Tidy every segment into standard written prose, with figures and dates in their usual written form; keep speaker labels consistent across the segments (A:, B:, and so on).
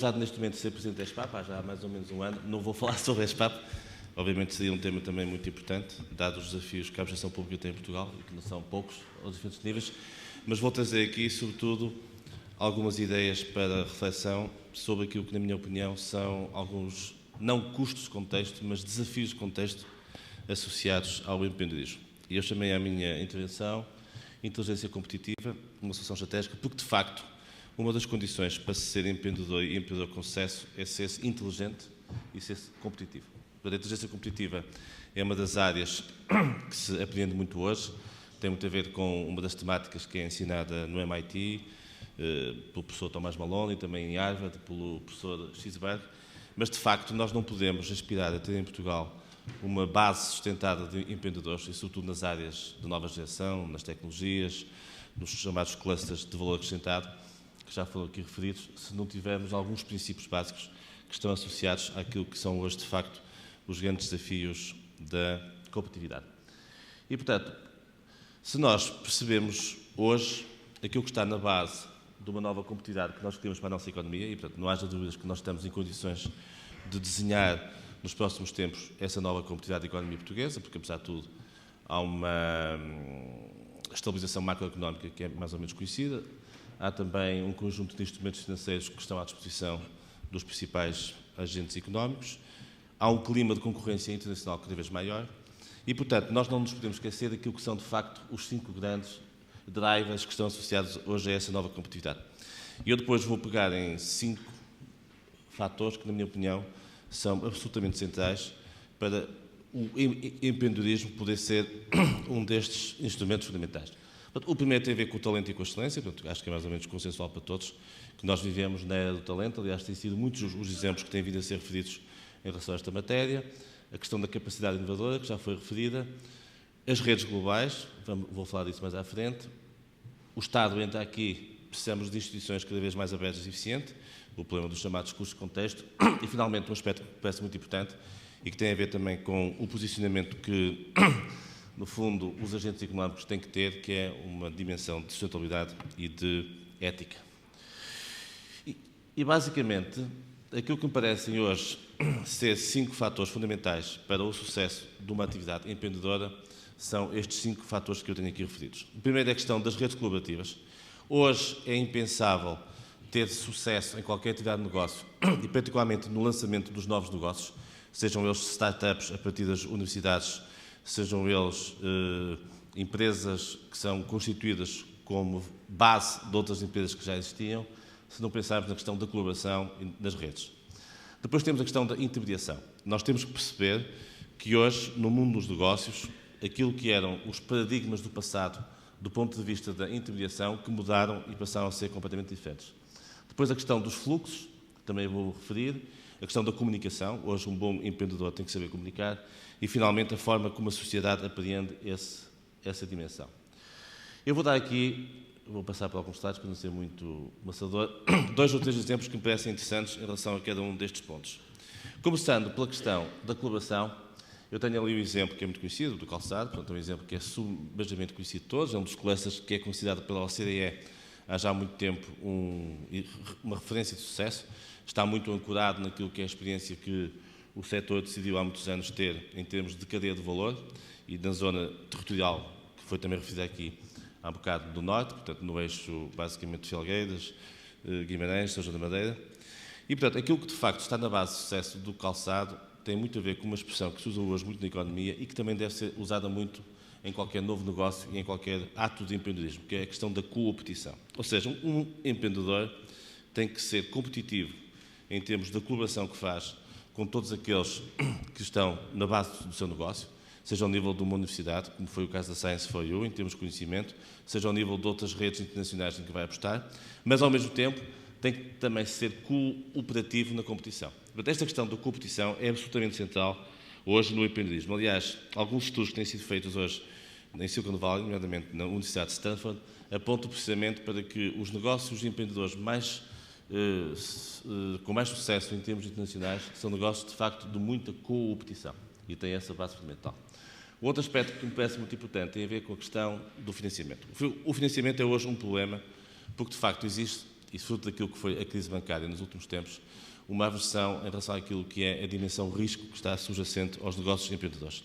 A: apesar de neste momento ser Presidente da ESPAP, há já mais ou menos um ano, não vou falar sobre a ESPAP. Obviamente seria um tema também muito importante, dados os desafios que a administração pública tem em Portugal, e que não são poucos, aos diferentes níveis, mas vou trazer aqui, sobretudo, algumas ideias para reflexão sobre aquilo que, na minha opinião, são alguns, não custos de contexto, mas desafios de contexto associados ao empreendedorismo. E eu chamei a minha intervenção Inteligência Competitiva, uma solução estratégica, porque, de facto, uma das condições para ser empreendedor e empreendedor com sucesso é ser inteligente e ser competitivo. A inteligência competitiva é uma das áreas que se aprende muito hoje, tem muito a ver com uma das temáticas que é ensinada no MIT, pelo professor Tomás Malone e também em Harvard, pelo professor Schizberg, mas de facto nós não podemos aspirar a ter em Portugal uma base sustentada de empreendedores, e sobretudo nas áreas de nova geração, nas tecnologias, nos chamados clusters de valor acrescentado, que já foram aqui referidos, se não tivermos alguns princípios básicos que estão associados àquilo que são hoje de facto os grandes desafios da competitividade. E, portanto, se nós percebemos hoje aquilo que está na base de uma nova competitividade que nós queremos para a nossa economia, e, portanto, não haja dúvidas que nós estamos em condições de desenhar nos próximos tempos essa nova competitividade da economia portuguesa, porque, apesar de tudo, há uma estabilização macroeconómica que é mais ou menos conhecida, há também um conjunto de instrumentos financeiros que estão à disposição dos principais agentes económicos, há um clima de concorrência internacional cada vez maior e, portanto, nós não nos podemos esquecer daquilo que são, de facto, os 5 grandes drivers que estão associados hoje a essa nova competitividade. E eu depois vou pegar em 5 fatores que, na minha opinião, são absolutamente centrais para o empreendedorismo poder ser um destes instrumentos fundamentais. O primeiro tem a ver com o talento e com a excelência, portanto, acho que é mais ou menos consensual para todos, que nós vivemos na era do talento, aliás, têm sido muitos os exemplos que têm vindo a ser referidos em relação a esta matéria, a questão da capacidade inovadora, que já foi referida, as redes globais, vou falar disso mais à frente, o Estado entra aqui, precisamos de instituições cada vez mais abertas e eficientes, o problema dos chamados custos de contexto, e finalmente um aspecto que me parece muito importante e que tem a ver também com o posicionamento que, no fundo, os agentes económicos têm que ter, que é uma dimensão de sustentabilidade e de ética. E basicamente, aquilo que me parecem hoje ser 5 fatores fundamentais para o sucesso de uma atividade empreendedora são estes 5 fatores que eu tenho aqui referidos. O primeiro é a questão das redes colaborativas. Hoje é impensável ter sucesso em qualquer atividade de negócio e particularmente no lançamento dos novos negócios, sejam eles startups a partir das universidades, sejam eles empresas que são constituídas como base de outras empresas que já existiam, se não pensarmos na questão da colaboração nas redes. Depois temos a questão da intermediação. Nós temos que perceber que hoje, no mundo dos negócios, aquilo que eram os paradigmas do passado, do ponto de vista da intermediação, que mudaram e passaram a ser completamente diferentes. Depois a questão dos fluxos, que também vou referir, a questão da comunicação, hoje um bom empreendedor tem que saber comunicar, e finalmente a forma como a sociedade apreende essa dimensão. Eu vou dar aqui, vou passar por alguns slides para não ser muito maçador, 2 ou 3 exemplos que me parecem interessantes em relação a cada um destes pontos. Começando pela questão da colaboração, eu tenho ali um exemplo que é muito conhecido, do calçado, portanto é um exemplo que é subejamente conhecido de todos, é um dos clusters que é considerado pela OCDE há já muito tempo uma referência de sucesso, está muito ancorado naquilo que é a experiência que o setor decidiu há muitos anos ter em termos de cadeia de valor e na zona territorial, que foi também referida aqui há um bocado do norte, portanto no eixo basicamente de Felgueiras, Guimarães, São João da Madeira. E portanto aquilo que de facto está na base de sucesso do calçado tem muito a ver com uma expressão que se usa hoje muito na economia e que também deve ser usada muito em qualquer novo negócio e em qualquer ato de empreendedorismo, que é a questão da competição. Ou seja, um empreendedor tem que ser competitivo em termos da colaboração que faz com todos aqueles que estão na base do seu negócio, seja ao nível de uma universidade, como foi o caso da Science for You, em termos de conhecimento, seja ao nível de outras redes internacionais em que vai apostar, mas ao mesmo tempo tem que também ser cooperativo na competição. Portanto, esta questão da competição é absolutamente central hoje no empreendedorismo. Aliás, alguns estudos que têm sido feitos hoje em Silicon Valley, nomeadamente na Universidade de Stanford, apontam precisamente para que os negócios de empreendedores com mais sucesso em termos internacionais são negócios, de facto, de muita competição e têm essa base fundamental. O outro aspecto que me parece muito importante tem a ver com a questão do financiamento. O financiamento é hoje um problema porque, de facto, existe e fruto daquilo que foi a crise bancária nos últimos tempos, uma aversão em relação àquilo que é a dimensão risco que está subjacente aos negócios empreendedores.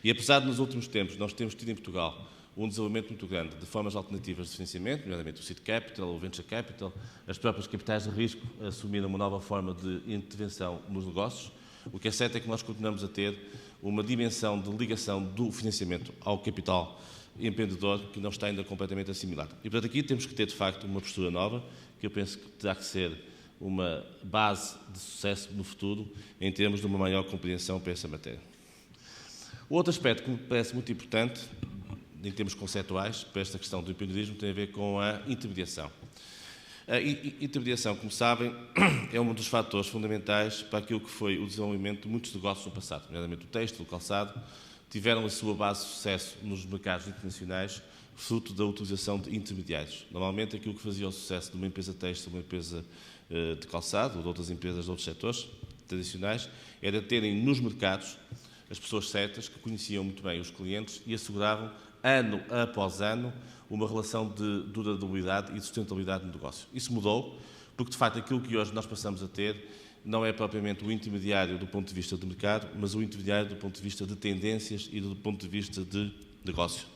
A: E apesar de nos últimos tempos nós termos tido em Portugal um desenvolvimento muito grande de formas alternativas de financiamento, nomeadamente o seed capital, o venture capital, as próprias capitais de risco assumiram uma nova forma de intervenção nos negócios, o que é certo é que nós continuamos a ter uma dimensão de ligação do financiamento ao capital empreendedor que não está ainda completamente assimilado. E, portanto, aqui temos que ter, de facto, uma postura nova, que eu penso que terá que ser uma base de sucesso no futuro, em termos de uma maior compreensão para essa matéria. O outro aspecto que me parece muito importante, em termos conceituais, para esta questão do empreendedorismo, tem a ver com a intermediação. A intermediação, como sabem, é um dos fatores fundamentais para aquilo que foi o desenvolvimento de muitos negócios no passado, nomeadamente o têxtil, o calçado, tiveram a sua base de sucesso nos mercados internacionais, fruto da utilização de intermediários. Normalmente, aquilo que fazia o sucesso de uma empresa têxtil, uma empresa de calçado, ou de outras empresas de outros setores tradicionais, era terem nos mercados as pessoas certas, que conheciam muito bem os clientes e asseguravam, ano após ano, uma relação de durabilidade e de sustentabilidade no negócio. Isso mudou, porque, de facto, aquilo que hoje nós passamos a ter não é propriamente o intermediário do ponto de vista do mercado, mas o intermediário do ponto de vista de tendências e do ponto de vista de negócio.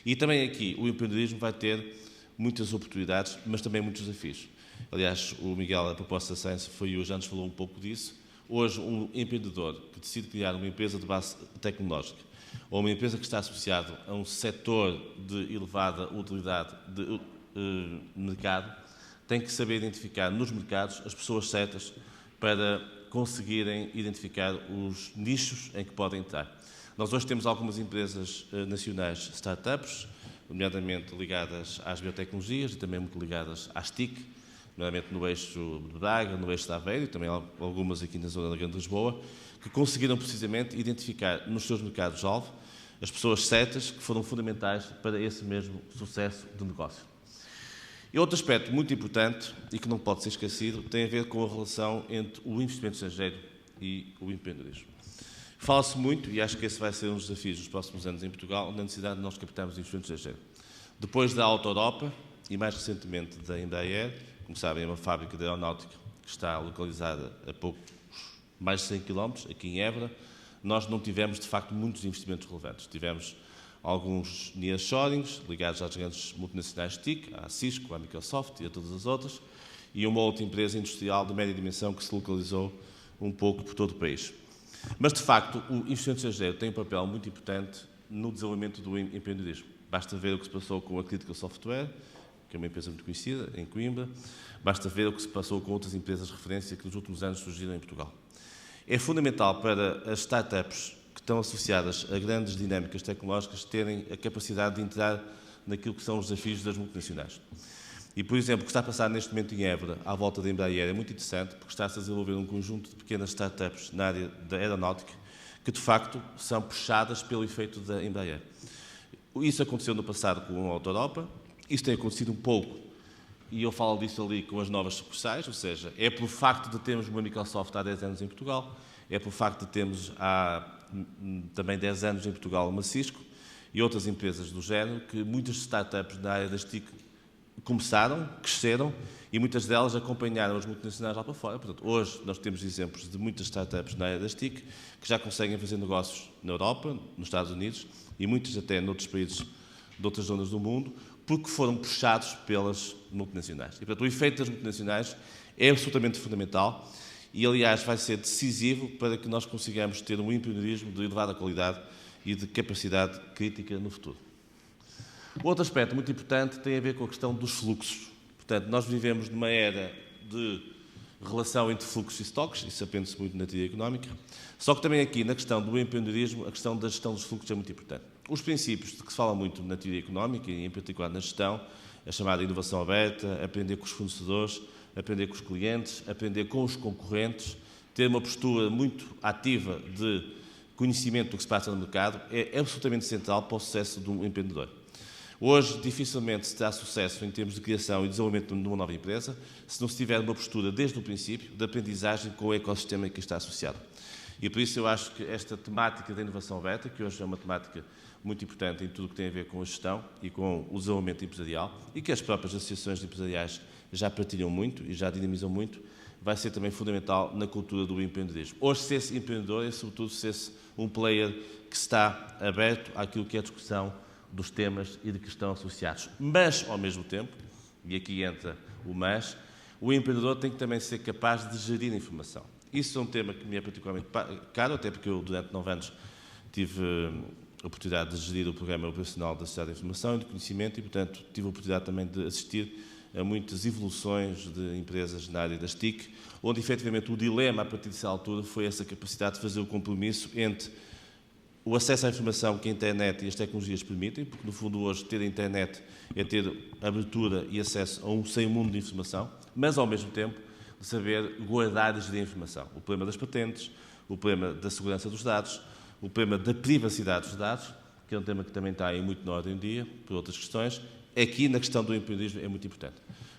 A: E também aqui o empreendedorismo vai ter muitas oportunidades, mas também muitos desafios. Aliás, o Miguel, a proposta da Science foi hoje, já nos falou um pouco disso. Hoje, um empreendedor que decide criar uma empresa de base tecnológica ou uma empresa que está associada a um setor de elevada utilidade de mercado, tem que saber identificar nos mercados as pessoas certas para conseguirem identificar os nichos em que podem entrar. Nós hoje temos algumas empresas nacionais, startups, nomeadamente ligadas às biotecnologias e também muito ligadas às TIC, nomeadamente no eixo de Braga, no eixo de Aveiro e também algumas aqui na zona da Grande Lisboa, que conseguiram precisamente identificar nos seus mercados-alvo as pessoas certas que foram fundamentais para esse mesmo sucesso de negócio. E outro aspecto muito importante e que não pode ser esquecido tem a ver com a relação entre o investimento estrangeiro e o empreendedorismo. Fala-se muito, e acho que esse vai ser um dos desafios dos próximos anos em Portugal, na necessidade de nós captarmos investimento estrangeiro. Depois da Auto Europa e mais recentemente da Embraer, como sabem, é uma fábrica de aeronáutica que está localizada a poucos, mais de 100 km, aqui em Évora, nós não tivemos, de facto, muitos investimentos relevantes. Tivemos alguns nearshorings ligados às grandes multinacionais TIC, à Cisco, à Microsoft e a todas as outras, e uma outra empresa industrial de média dimensão que se localizou um pouco por todo o país. Mas, de facto, o investimento estrangeiro tem um papel muito importante no desenvolvimento do empreendedorismo. Basta ver o que se passou com a Critical Software, que é uma empresa muito conhecida, em Coimbra. Basta ver o que se passou com outras empresas de referência que nos últimos anos surgiram em Portugal. É fundamental para as startups que estão associadas a grandes dinâmicas tecnológicas terem a capacidade de entrar naquilo que são os desafios das multinacionais. E, por exemplo, o que está a passar neste momento em Évora, à volta da Embraer, é muito interessante, porque está-se a desenvolver um conjunto de pequenas startups na área da aeronáutica que, de facto, são puxadas pelo efeito da Embraer. Isso aconteceu no passado com a Auto Europa, isso tem acontecido um pouco, e eu falo disso ali com as novas sucursais, ou seja, é pelo facto de termos uma Microsoft há 10 anos em Portugal, é pelo facto de termos há também 10 anos em Portugal uma Cisco e outras empresas do género, que muitas startups na área das TIC começaram, cresceram e muitas delas acompanharam as multinacionais lá para fora. Portanto, hoje nós temos exemplos de muitas startups na área das TIC que já conseguem fazer negócios na Europa, nos Estados Unidos e muitas até noutros países de outras zonas do mundo, porque foram puxados pelas multinacionais. E, portanto, o efeito das multinacionais é absolutamente fundamental e, aliás, vai ser decisivo para que nós consigamos ter um empreendedorismo de elevada qualidade e de capacidade crítica no futuro. O outro aspecto muito importante tem a ver com a questão dos fluxos. Portanto, nós vivemos numa era de relação entre fluxos e estoques, isso aprende-se muito na teoria económica, só que também aqui, na questão do empreendedorismo, a questão da gestão dos fluxos é muito importante. Os princípios de que se fala muito na teoria económica, e em particular na gestão, a chamada inovação aberta, aprender com os fornecedores, aprender com os clientes, aprender com os concorrentes, ter uma postura muito ativa de conhecimento do que se passa no mercado, é absolutamente central para o sucesso de um empreendedor. Hoje, dificilmente se terá sucesso em termos de criação e desenvolvimento de uma nova empresa se não se tiver uma postura, desde o princípio, de aprendizagem com o ecossistema em que está associado. E por isso eu acho que esta temática da inovação aberta, que hoje é uma temática muito importante em tudo o que tem a ver com a gestão e com o desenvolvimento empresarial, e que as próprias associações empresariais já partilham muito e já dinamizam muito, vai ser também fundamental na cultura do empreendedorismo. Hoje, ser-se empreendedor é, sobretudo, ser-se um player que está aberto àquilo que é a discussão dos temas e de que estão associados. Mas, ao mesmo tempo, e aqui entra o mas, o empreendedor tem que também ser capaz de gerir a informação. Isso é um tema que me é particularmente caro, até porque eu, durante 9 anos, tive a oportunidade de gerir o programa operacional da Sociedade de Informação e de Conhecimento e, portanto, tive a oportunidade também de assistir a muitas evoluções de empresas na área das TIC, onde, efetivamente, o dilema, a partir dessa altura, foi essa capacidade de fazer o compromisso entre o acesso à informação que a internet e as tecnologias permitem, porque, no fundo, hoje, ter a internet é ter abertura e acesso a um sem mundo de informação, mas, ao mesmo tempo, de saber guardar e gerir a informação. O problema das patentes, o problema da segurança dos dados, o problema da privacidade dos dados, que é um tema que também está aí muito na ordem do dia, por outras questões, aqui na questão do empreendedorismo é muito importante.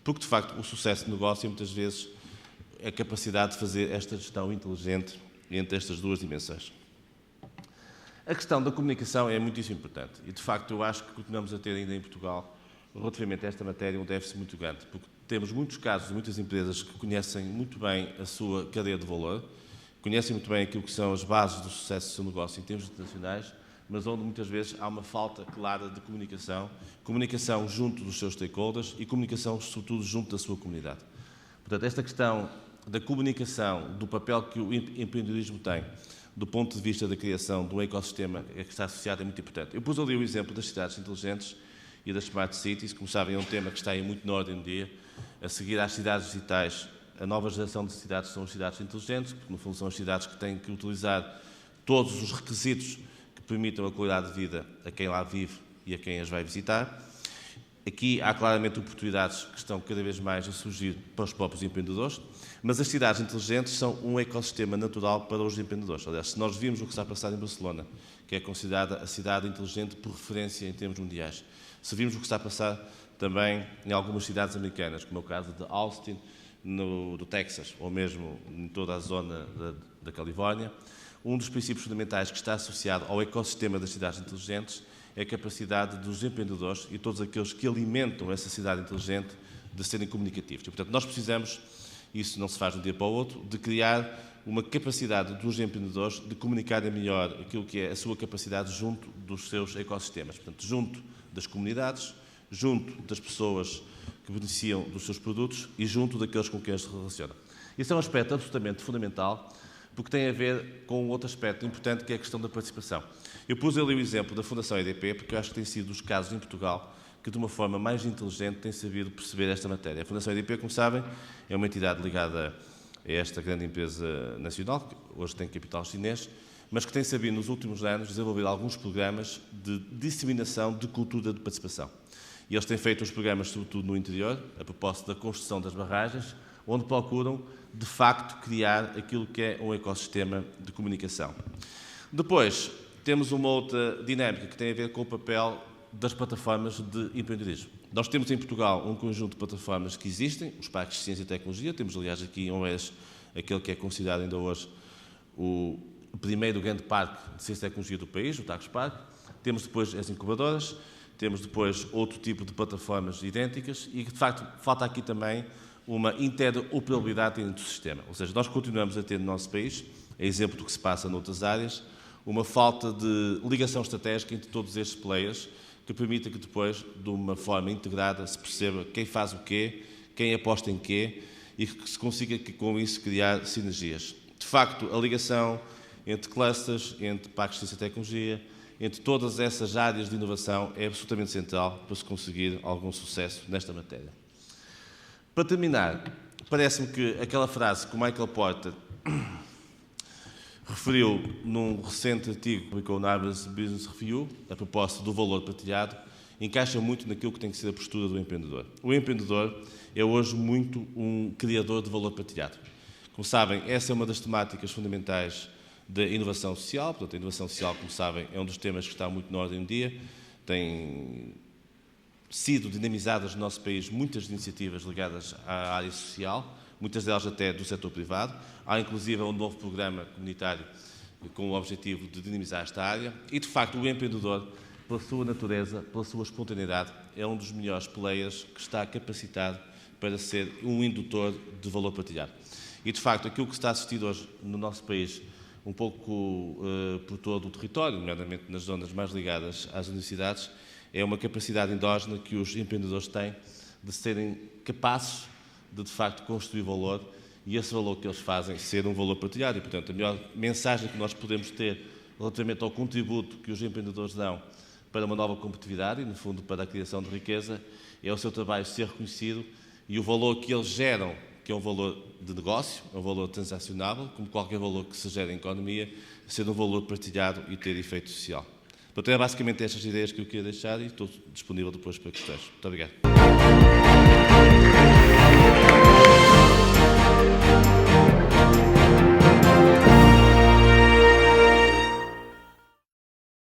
A: Porque, de facto, o sucesso do negócio, muitas vezes, é a capacidade de fazer esta gestão inteligente entre estas duas dimensões. A questão da comunicação é muitíssimo importante e, de facto, eu acho que continuamos a ter ainda em Portugal, relativamente a esta matéria, um déficit muito grande, porque temos muitos casos de muitas empresas que conhecem muito bem a sua cadeia de valor, conhecem muito bem aquilo que são as bases do sucesso do seu negócio em termos internacionais, mas onde muitas vezes há uma falta clara de comunicação, comunicação junto dos seus stakeholders e comunicação, sobretudo, junto da sua comunidade. Portanto, esta questão da comunicação, do papel que o empreendedorismo tem, do ponto de vista da criação de um ecossistema que está associado, é muito importante. Eu pus ali o exemplo das cidades inteligentes e das Smart Cities, como sabem, é um tema que está aí muito na ordem do dia. A seguir às cidades digitais, a nova geração de cidades são as cidades inteligentes, porque, no fundo, são as cidades que têm que utilizar todos os requisitos que permitam a qualidade de vida a quem lá vive e a quem as vai visitar. Aqui há claramente oportunidades que estão cada vez mais a surgir para os próprios empreendedores, mas as cidades inteligentes são um ecossistema natural para os empreendedores. Aliás, se nós vimos o que está a passar em Barcelona, que é considerada a cidade inteligente por referência em termos mundiais, se vimos o que está a passar também em algumas cidades americanas, como é o caso de Austin, no Texas, ou mesmo em toda a zona da Califórnia, um dos princípios fundamentais que está associado ao ecossistema das cidades inteligentes é a capacidade dos empreendedores e todos aqueles que alimentam essa cidade inteligente de serem comunicativos. E, portanto, nós precisamos, isso não se faz de um dia para o outro, de criar uma capacidade dos empreendedores de comunicarem melhor aquilo que é a sua capacidade junto dos seus ecossistemas. Portanto, junto das comunidades, junto das pessoas que beneficiam dos seus produtos e junto daqueles com quem eles se relacionam. Isso é um aspecto absolutamente fundamental, porque tem a ver com um outro aspecto importante, que é a questão da participação. Eu pus ali o exemplo da Fundação EDP, porque eu acho que tem sido dos casos em Portugal que, de uma forma mais inteligente, tem sabido perceber esta matéria. A Fundação EDP, como sabem, é uma entidade ligada a esta grande empresa nacional, que hoje tem capital chinês, mas que tem sabido, nos últimos anos, desenvolver alguns programas de disseminação de cultura de participação. E eles têm feito os programas, sobretudo no interior, a propósito da construção das barragens, onde procuram, de facto, criar aquilo que é um ecossistema de comunicação. Depois, temos uma outra dinâmica que tem a ver com o papel das plataformas de empreendedorismo. Nós temos em Portugal um conjunto de plataformas que existem, os parques de ciência e tecnologia. Temos, aliás, aqui em Oeiras, aquele que é considerado ainda hoje o primeiro grande parque de ciência e tecnologia do país, o Tagus Park. Temos depois as incubadoras, temos depois outro tipo de plataformas idênticas e, de facto, falta aqui também uma interoperabilidade entre o sistema. Ou seja, nós continuamos a ter no nosso país, a exemplo do que se passa noutras áreas, uma falta de ligação estratégica entre todos estes players que permita que depois, de uma forma integrada, se perceba quem faz o quê, quem aposta em quê e que se consiga, com isso, criar sinergias. De facto, a ligação entre clusters, entre parques de ciência e tecnologia, entre todas essas áreas de inovação é absolutamente central para se conseguir algum sucesso nesta matéria. Para terminar, parece-me que aquela frase que o Michael Porter referiu num recente artigo que publicou na Harvard Business Review, a propósito do valor partilhado, encaixa muito naquilo que tem que ser a postura do empreendedor. O empreendedor é hoje muito um criador de valor partilhado. Como sabem, essa é uma das temáticas fundamentais da inovação social. Portanto, a inovação social, como sabem, é um dos temas que está muito na ordem do dia. Tem sido dinamizadas no nosso país muitas iniciativas ligadas à área social, muitas delas até do setor privado. Há, inclusive, um novo programa comunitário com o objetivo de dinamizar esta área e, de facto, o empreendedor, pela sua natureza, pela sua espontaneidade, é um dos melhores players que está capacitado para ser um indutor de valor partilhado. E, de facto, aquilo que se está a assistir hoje no nosso país, um pouco por todo o território, nomeadamente nas zonas mais ligadas às universidades, é uma capacidade endógena que os empreendedores têm de serem capazes de facto, construir valor e esse valor que eles fazem ser um valor partilhado. E, portanto, a melhor mensagem que nós podemos ter relativamente ao contributo que os empreendedores dão para uma nova competitividade e, no fundo, para a criação de riqueza, é o seu trabalho ser reconhecido e o valor que eles geram, que é um valor de negócio, é um valor transacionável, como qualquer valor que se gera em economia, ser um valor partilhado e ter efeito social. Portanto, é basicamente estas ideias que eu queria deixar e estou disponível depois para questões. Muito obrigado.